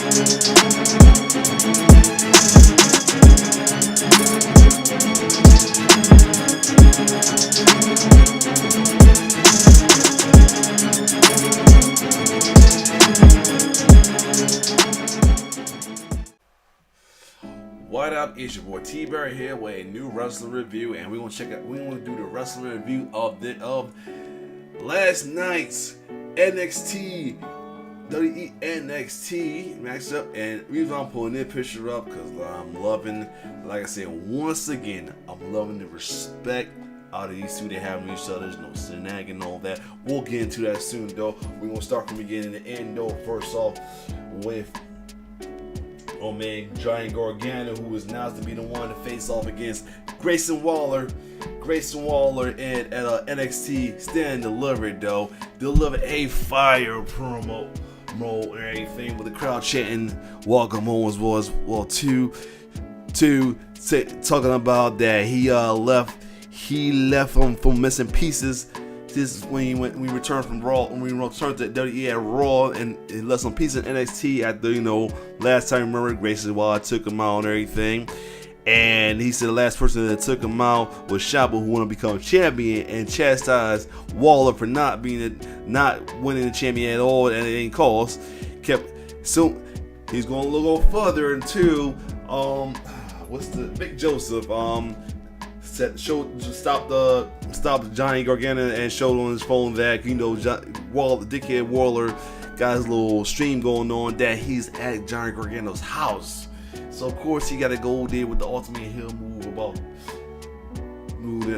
What up? It's your boy T-Bear here with a new wrestling review, and we're gonna do the wrestling review of last night's NXT WWE NXT matchup. And the reason I'm pulling this picture up because I'm loving, like I said, once again, I'm loving the respect out of these two they have with each other. There's no snagging and all that. We'll get into that soon though. We're gonna start from the beginning to end though. First off with Giant Gargano, who is now to be the one to face off against Grayson Waller. Grayson Waller at NXT stand delivered though. Delivered a fire promo and everything with the crowd chanting welcome home as well talking about that he left him for missing pieces. This is when we returned from Raw, when we returned to WWE at Raw, and he left some pieces in NXT after, last time, remember, Grayson Waller took him out and everything. And he said the last person that took him out was Ciampa, who wanted to become champion, and chastised Waller for not winning the champion at all at any cost. So he's going to go further into what's the Big Joseph stopped Johnny Gargano and showed on his phone that dickhead Waller got his little stream going on that he's at Johnny Gargano's house. So of course he got to go there with the ultimate heel move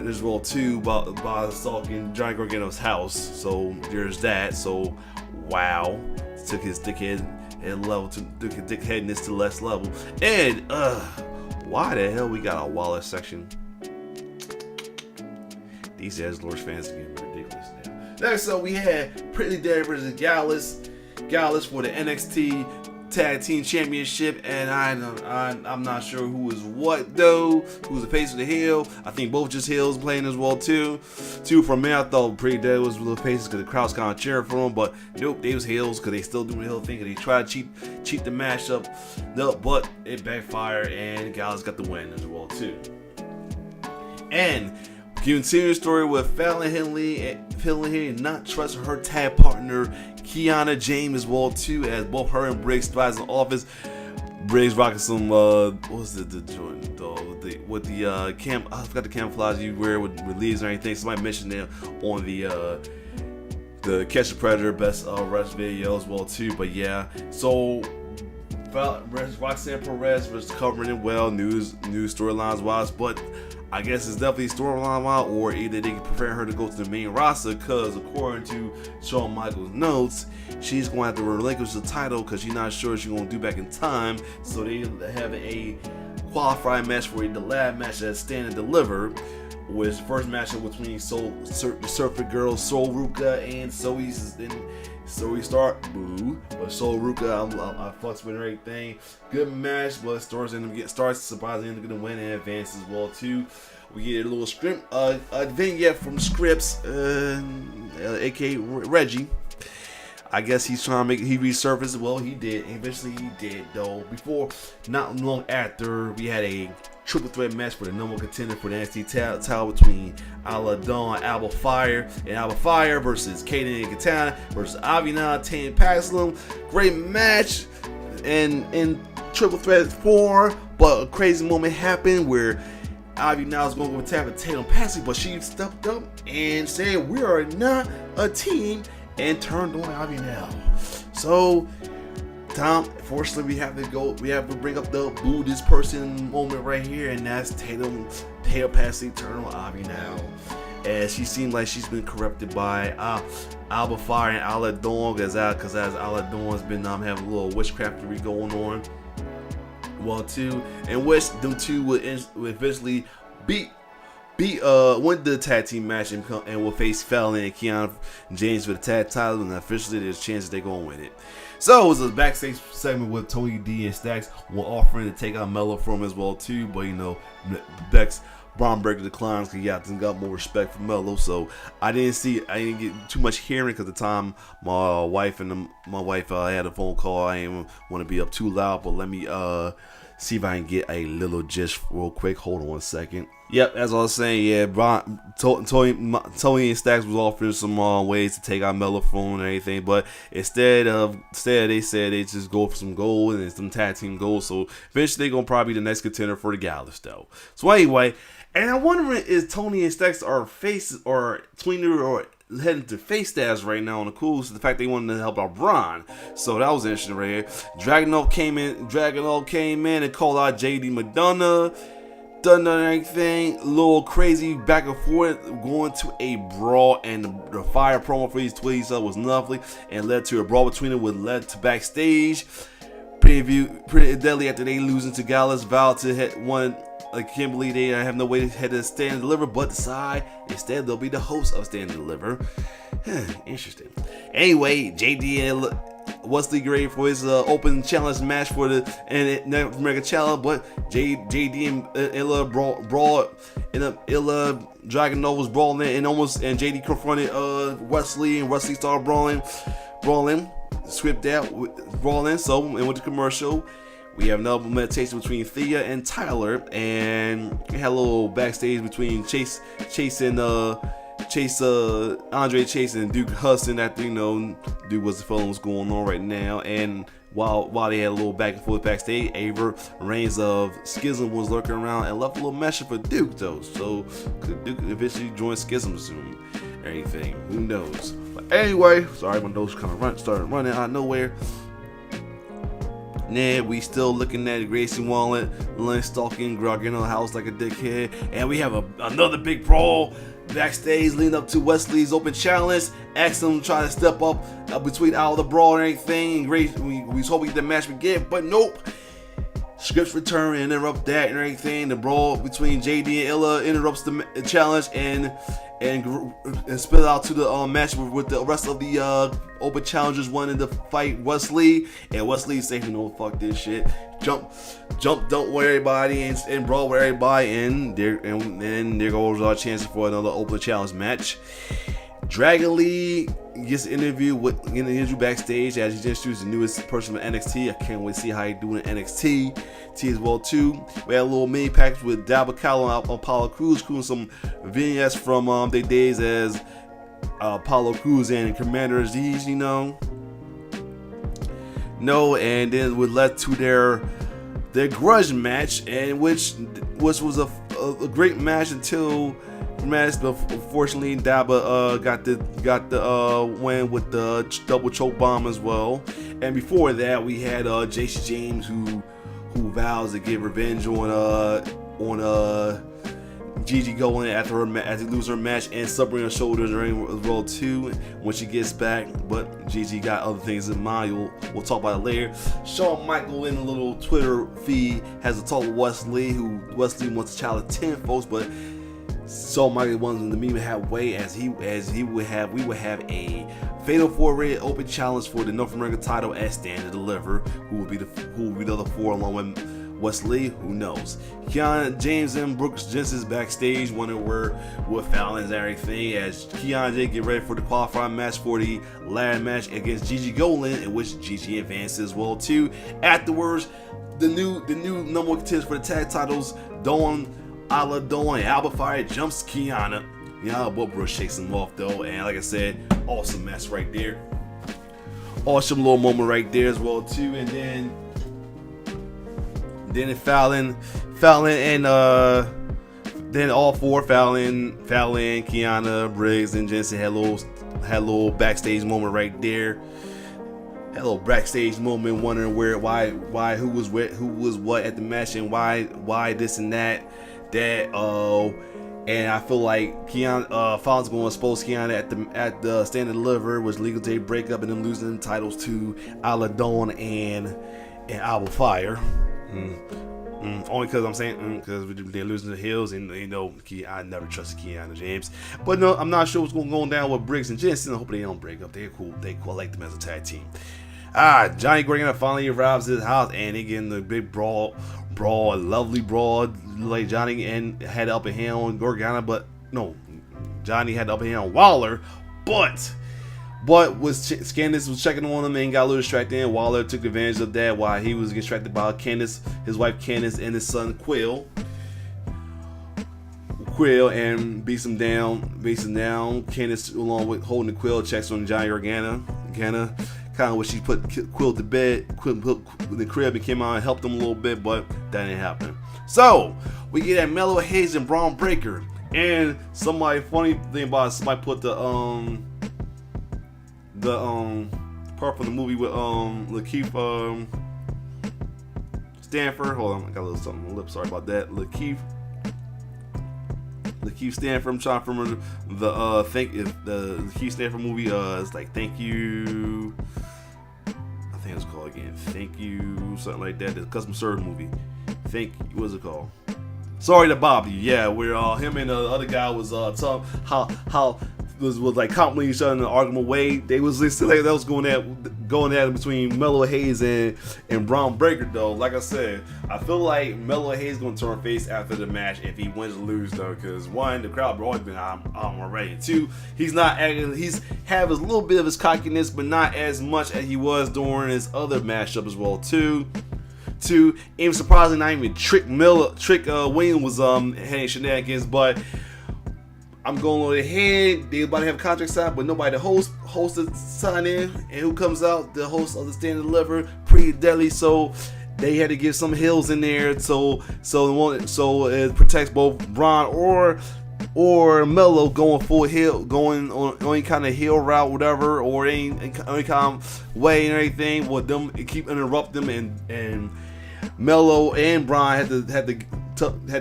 as well too about stalking Johnny Gargano's house. So there's that. So wow, took his dickheadness to the next level. And why the hell we got a Waller section? These Edgelords fans are getting ridiculous now. Next up, we had Pretty Deadly versus Gallus for the NXT Tag Team Championship, and I'm not sure who was what though. Who's the face of the heel? I think both just heels playing as well too. For me, I thought Pretty Deadly was the faces because the crowd's kind of cheering for them, but nope, they was heels because they still doing the heel thing. Cause they tried to cheat the matchup, but it backfired, and Gallus got the win as well too. And continue the story with Fallon Henley not trusting her tag partner Kiana James as well too, as both her and Briggs tries in the office. Briggs rocking some I forgot the camouflage you wear with leaves or anything. Somebody mentioned them on the Catch the Predator best rest video as well too. But yeah, so Roxanne Perez was covering it well, news storylines wise, but I guess it's definitely storyline wise, or either they prefer her to go to the main roster because according to Shawn Michaels' notes, she's going to have to relinquish the title because she's not sure she's going to do back in time. So they have a qualifying match for the last match that's Stand and Deliver, which first matchup between Surfer Girl Sol Ruka and Zoe Stark, but Sol Ruka, I fucks with everything. Good match, but Starks surprisingly going to win and advance as well too. We get a little script, a vignette from Scripps, aka Reggie. I guess he's trying to he resurfaced. Well, he did. Eventually, he did though. Not long after, we had a triple threat match for the number one contender for the NXT title between Isla Dawn and Alba Fire versus Kaden and Katana versus Aviana, Tane Paxlum. Great match in triple threat form, but a crazy moment happened where Aviana was going to go attack Tatum Paxlum, but she stepped up and said, "We are not a team," and turned on Aviana. So fortunately, we have to bring up the boo this person moment right here, and that's Tatum Paxlum turn on Aviana, as she seemed like she's been corrupted by Alba Fire and Isla Dawn, because as Isla Dawn's been having a little witchcraftery going on, well too, and which them two would eventually win the tag team match and will face Fallon and Kiana James for the tag title, and officially there's chances they're going to win it. So it was a backstage segment with Tony D and Stacks offering to take out Mello from as well too, but Bex Braun Breaker declines because got more respect for Melo. So I didn't get too much hearing because the time my wife had a phone call. I didn't want to be up too loud, but let me see if I can get a little gist real quick. Hold on one second. Yep, as I was saying, yeah, Tony and Stacks was offering some ways to take out Melo phone and everything, but instead they said they just go for some gold and some tag team gold. So eventually they're gonna probably be the next contender for the Gallus though. So anyway, and I'm wondering is Tony and Stacks are face or tweener or heading to face stats right now on the cool. So the fact they wanted to help out Braun. So that was interesting right here. Dragunov came in and called out JD McDonough. Done anything, a little crazy back and forth, going to a brawl, and the fire promo for these tweets was lovely and led to a brawl between them, which led to backstage. Pretty deadly after they losing to Gallus. Vowed to hit one. I can't believe they have no way to head to Stand and Deliver, but decide instead they'll be the host of Stand and Deliver. Interesting. Anyway, JD and Wesley Gray for his open challenge match for the North American Challenge, but JD and Illa brawl in Illa Dragunov was brawling and JD confronted Wesley, and Wesley started brawling, swept out brawling. So and with the commercial, we have another meditation between Thea and Tyler, and we had a little backstage between Chase and Andre Chase and Duke Hudson after, Duke was feeling what's going on right now. And while they had a little back and forth backstage, Ava Reigns of Schism was lurking around and left a little message for Duke though. So could Duke eventually join Schism soon? Anything, who knows? But anyway, sorry when those kind of started running out of nowhere. Nah, we still looking at Grayson Wallet, Lynn stalking Grog in the house like a dickhead, and we have another big brawl backstage leading up to Wesley's open challenge. Axel trying to step up between all the brawl and everything. And we was hoping the match would get, but nope. Scripts return and interrupt that and everything. The brawl between JD and Illa interrupts the challenge and split out to the match with the rest of the open challengers wanting to fight Wesley, and Wesley saying, "No, fuck this shit, jump, don't worry everybody and brawl with everybody," and there goes our chances for another open challenge match. Dragon Lee gets an interview backstage as he introduced the newest person from NXT. I can't wait to see how he do in NXT as well too. We had a little mini package with Dabba Callow and Apollo Crews, including some vignettes from their days as Apollo Crews and Commander Aziz, and then we led to their grudge match, and which was a great match until. But unfortunately, Dabba got the win with the double choke bomb as well. And before that, we had JC James who vows to get revenge on Gigi Golan as he loses her match, and suffering her shoulders as well too when she gets back. But Gigi got other things in mind. We'll talk about it later. Shawn Michael in a little Twitter feed has a talk with Wesley, who Wesley wants to challenge 10 folks, but so Michael wanted to meet him halfway we would have a fatal 4-way open challenge for the North American title at Stand and Deliver. Who will be the other four along with Wesley? Who knows? Kiana James and Brooks Jensen's backstage wondering what Fallon's and everything as Kiana J get ready for the qualifying match for the ladder match against Gigi Golan, in which Gigi advances as well too. Afterwards, the new number one contenders for the tag titles, Dawn and Alba Fire jumps Kiana. But Brooks shakes him off though, and like I said, awesome match right there. Awesome little moment right there as well too. And then Fallon and then all four, Fallon, Kiana, Briggs, and Jensen had a little backstage moment right there. Had a little backstage moment, wondering why who was what at the match, and why this and that. And I feel like Fallon's going to expose Kiana at the Stand and Deliver, which legal day breakup and them losing the titles to Dawn and Alba Fire. Only because I'm saying because they're losing the Hills, and I never trusted Kiana James. But no, I'm not sure what's going to go down with Briggs and Jensen. I hope they don't break up. They're cool. I like them as a tag team. Johnny Gargano finally arrives at his house, and they get in the big brawl brawl, a lovely brawl. Like Johnny and had the upper hand on Gargano, but no, Johnny had the upper hand on Waller, but Candice was checking on him and got a little distracted. And Waller took advantage of that while he was distracted by Candice, his wife Candice, and his son Quill, and beats him down. Candice, along with holding the Quill, checks on Johnny Gargano. Kind of wish she put Quill to bed. Quill put the crib and came out and helped him a little bit, but that didn't happen. So we get at Mellow Hayes and Braun Breaker, and funny thing about it, somebody put the part from the movie with Lakeith Stanford. Hold on, I got a little something on my lip. Sorry about that. Lakeith Stanford. I'm trying to remember the Lakeith Stanford movie. It's like Thank You. I think it's called again. Thank You, something like that. The customer service movie. What's it called? Sorry to bother you. Yeah, where him and the other guy was talking how was like complimenting each other in an argument way. They was like that was going at it between Mellow Hayes and Braun Breaker though. Like I said, I feel like Mellow Hayes gonna turn face after the match if he wins or lose though, because one, the crowd always been on already. Two, he's have a little bit of his cockiness, but not as much as he was during his other matchup as well. Two, even surprisingly, not even Trick Williams was having shenanigans, but I'm going on ahead. They about to have contract signed, but nobody to host to sign in. And who comes out? The host of the Stand and Deliver, Pretty Deadly. So they had to give some heels in there, so it protects both Braun or Mello going full heel, going on any kind of heel route, whatever, or any kind of way and everything. With them keep interrupting them, and Mello and Braun had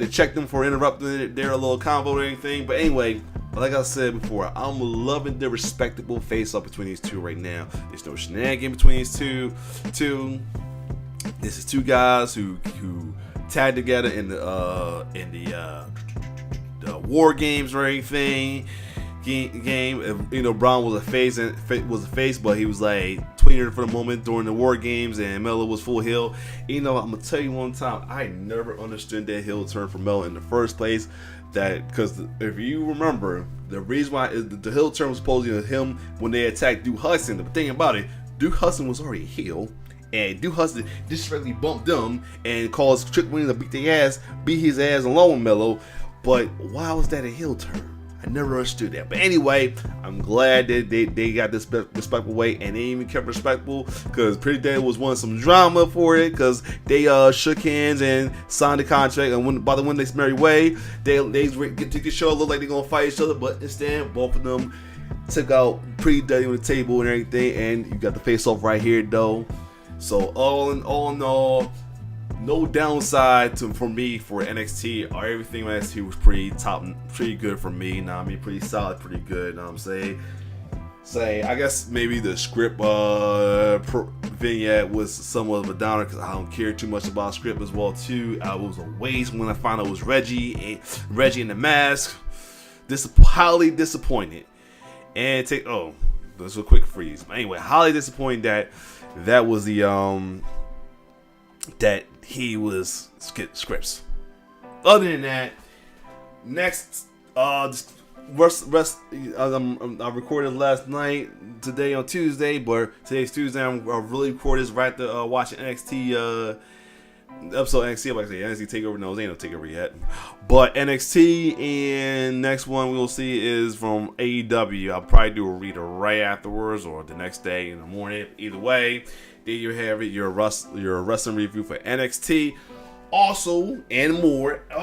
to check them for interrupting their little combo or anything. But anyway, like I said before, I'm loving the respectable face-off between these two right now. There's no shenanigans between these two. This is two guys who tagged together in the War Games or anything game. You know, Braun was a face, but he was like tweener for the moment during the War Games, and Mello was full heel. You know, I'm gonna tell you one time, I never understood that heel turn for Mello in the first place. That because if you remember, the reason why the heel turn was supposed to be him when they attacked Duke Hudson. The thing about it, Duke Hudson was already a heel, and Duke Hudson disrespectfully bumped them and caused Trick Williams to beat his ass along with Mello. But why was that a heel turn? I never understood that. But anyway, I'm glad that they got this respectful way, and they even kept respectful, because Pretty Deadly was wanting some drama for it, because they shook hands and signed the contract, and by the when they merry way, they get to the show look like they're gonna fight each other, but instead both of them took out Pretty Deadly on the table and everything, and you got the face off right here though. So all in all, no downside for me for NXT. Everything on NXT was pretty good for me. Now, I mean, pretty solid, pretty good. I'm saying, I guess maybe the script vignette was somewhat of a downer, because I don't care too much about script as well too. I was a waste when I found out it was Reggie in the mask. Highly disappointed. And this was a quick freeze. Anyway, highly disappointed that was the that he was scripts. Other than that, next I recorded last night, today on Tuesday, but today's Tuesday. I'm really recording this right after watching NXT episode of NXT. Like I say, NXT Takeover. No, ain't no Takeover yet, but NXT, and next one we'll see is from AEW. I'll probably do a reader right afterwards or the next day in the morning. Either way, there you have it. Your wrestling review for NXT. Also and more, and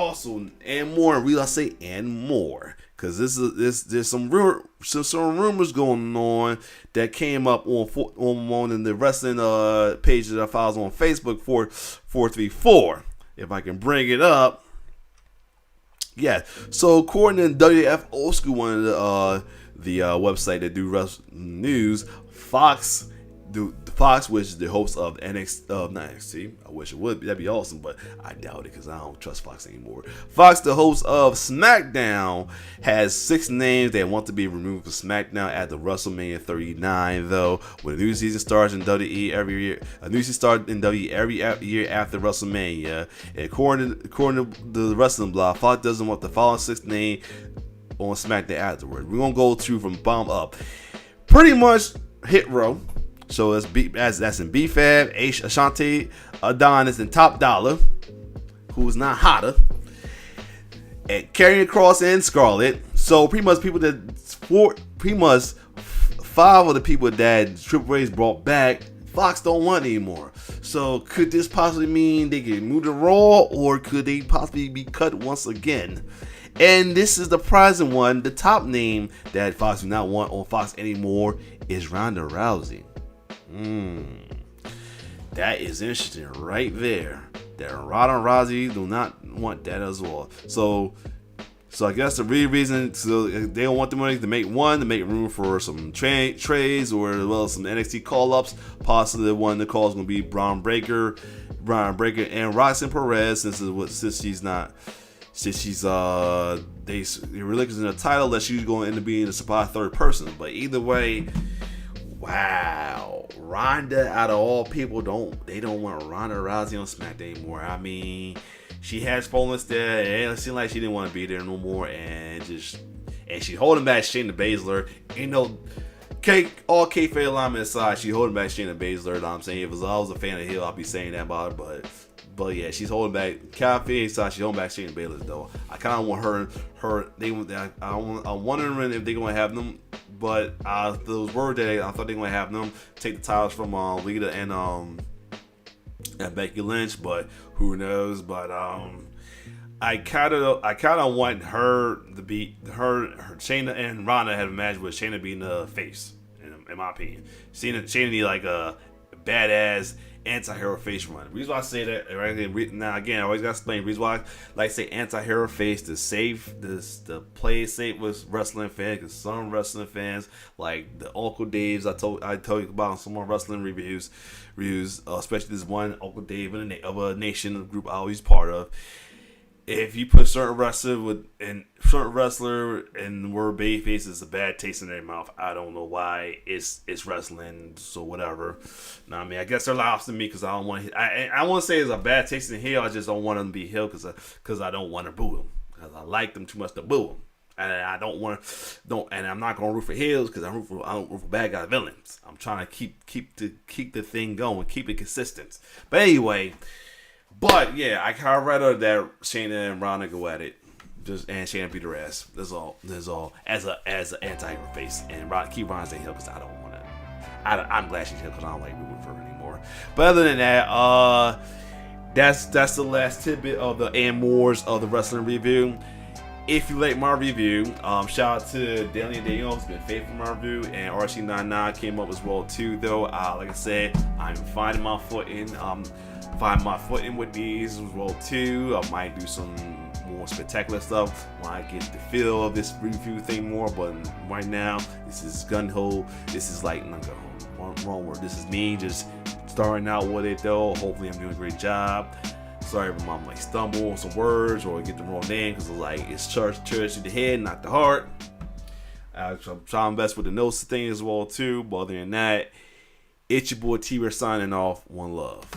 I say and more, because there's some rumors going on that came up on the wrestling page that I follow on Facebook for 434. If I can bring it up, yeah. So according to WF Old School, one of the website that do wrestling news, Fox the Fox, which is the host of NXT, not NXT. I wish it would. That'd be awesome, but I doubt it because I don't trust Fox anymore. Fox, the host of Smackdown, has 6 names that want to be removed from Smackdown at the WrestleMania 39. Though, when a new season starts in WWE every year, a new season starts in WWE every year after WrestleMania. And according to the wrestling blog, Fox doesn't want the following 6 names on SmackDown afterwards. We're gonna go through from bottom up. Pretty much hit row. So that's in B-Fab, Ashanti, Adonis, and Top Dollar, who's not hotter, and Karrion Kross and Scarlett. So pretty much 5 of the people that Triple H brought back, Fox don't want anymore. So could this possibly mean they get moved to Raw, or could they possibly be cut once again? And this is the surprising one. The top name that Fox do not want on Fox anymore is Ronda Rousey. That is interesting right there. That Ronda Rousey do not want that as well. So I guess the real reason, so they don't want the money to make room for some trades, or as well as some NXT call-ups. Possibly one of the calls going to be Braun Breaker, and Roxanne Perez. Since she's they relinquishing the title, that she's going to end up being the supply third person. But either way, wow, Ronda, out of all people, they don't want Ronda Rousey on SmackDown anymore. I mean, she has fallen there, and it seemed like she didn't want to be there no more, and she's holding back Shayna Baszler. All kayfabe alignment aside, she's holding back Shayna Baszler. You know what I'm saying, if I was a fan of Hill, I'd be saying that about her, but yeah, she's holding back. Kayfabe aside, she's holding back Shayna Baszler though. I kind of want her. I'm wondering if they're gonna have them. But those word that I thought they were gonna have them take the titles from Lita and Becky Lynch, but who knows? But I kind of want her to be Shayna and Ronda have a match with Shayna being the face, in my opinion. Shayna need like a badass anti-hero face run. The reason why I say that right now, again, I always gotta explain the reason why I like to say anti-hero face, to play it safe with wrestling fans, because some wrestling fans, like the Uncle Dave's I told you about some more wrestling reviews, especially this one Uncle Dave of a nation group I always part of. If you put certain wrestler and the word babyface, is a bad taste in their mouth. I don't know why. It's wrestling, so whatever. I mean, I guess they're lost to me because I don't want. I want to say it's a bad taste in heel. I just don't want them to be heel because I don't want to boo them, because I like them too much to boo them, and I and I'm not gonna root for heels because I don't root for bad guy villains. I'm trying to keep the thing going, keep it consistent. But anyway. But yeah, I kind of rather that Shayna and Ronda go at it, and Shayna beat her ass. That's all. As an anti-hero face, and keep Ronda staying heel because I don't want to. I'm glad she's heel because I don't like rooting for her anymore. But other than that, that's the last tidbit of the and mores of the wrestling review. If you like my review, shout out to Daniel Daniel, who's been faithful in my review, and RC99 came up as well too. Though, like I said, I'm finding my foot in. With these as well too. I might do some more spectacular stuff when I get the feel of this review thing more. But right now, this is gun ho. This is like wrong word. This is me just starting out with it though. Hopefully, I'm doing a great job. Sorry if I might stumble on some words or get the wrong name, because it's church to the head, not the heart. I'm trying my best with the notes thing as well too. But other than that, it's your boy T-Bear signing off. One love.